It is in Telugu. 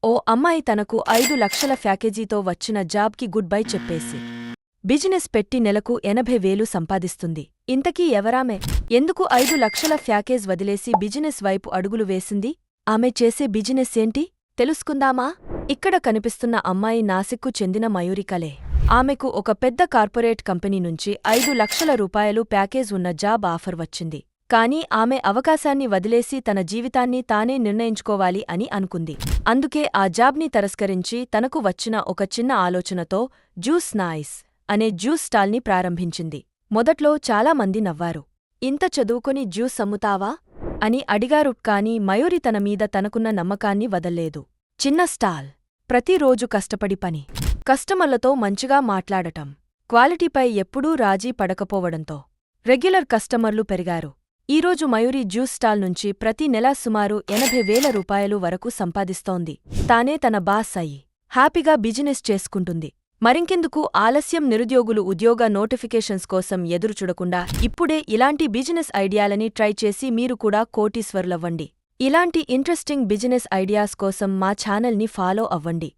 ఓ అమ్మాయి తనకు 5 లక్షల ప్యాకేజీతో వచ్చిన జాబ్కి గుడ్ బై చెప్పేసి బిజినెస్ పెట్టి నెలకు 80,000 సంపాదిస్తుంది. ఇంతకీ ఎవరామె? ఎందుకు 5 లక్షల ప్యాకేజ్ వదిలేసి బిజినెస్ వైపు అడుగులు వేసింది? ఆమె చేసే బిజినెస్ ఏంటి తెలుసుకుందామా? ఇక్కడ కనిపిస్తున్న అమ్మాయి నాసిక్కు చెందిన మయూరికలే. ఆమెకు ఒక పెద్ద కార్పొరేట్ కంపెనీ నుంచి 5 లక్షల రూపాయలు ప్యాకేజ్ ఉన్న జాబ్ ఆఫర్ వచ్చింది. కానీ ఆమె అవకాశాన్ని వదిలేసి తన జీవితాన్ని తానే నిర్ణయించుకోవాలి అని అనుకుంది. అందుకే ఆ జాబ్ని తిరస్కరించి తనకు వచ్చిన ఒక చిన్న ఆలోచనతో జ్యూస్ నాయిస్ అనే జ్యూస్ స్టాల్ని ప్రారంభించింది. మొదట్లో చాలామంది నవ్వారు. ఇంత చదువుకొని జ్యూస్ అమ్ముతావా అని అడిగారు. కానీ మయూరి తన మీద తనకున్న నమ్మకాన్ని వదల్లేదు. చిన్న స్టాల్, ప్రతిరోజు కష్టపడి పని, కస్టమర్లతో మంచిగా మాట్లాడటం, క్వాలిటీపై ఎప్పుడూ రాజీ పడకపోవడంతో రెగ్యులర్ కస్టమర్లు పెరిగారు. ఈరోజు మయూరి జ్యూస్ స్టాల్ నుంచి ప్రతి నెలా సుమారు 80,000 రూపాయలు వరకు సంపాదిస్తోంది. తానే తన బాస్ అయి హ్యాపీగా బిజినెస్ చేసుకుంటుంది. మరింకెందుకు ఆలస్యం? నిరుద్యోగులు ఉద్యోగ నోటిఫికేషన్స్ కోసం ఎదురుచూడకుండా ఇప్పుడే ఇలాంటి బిజినెస్ ఐడియాలని ట్రై చేసి మీరు కూడా కోటీశ్వరులవ్వండి. ఇలాంటి ఇంట్రెస్టింగ్ బిజినెస్ ఐడియాస్ కోసం మా ఛానల్ని ఫాలో అవ్వండి.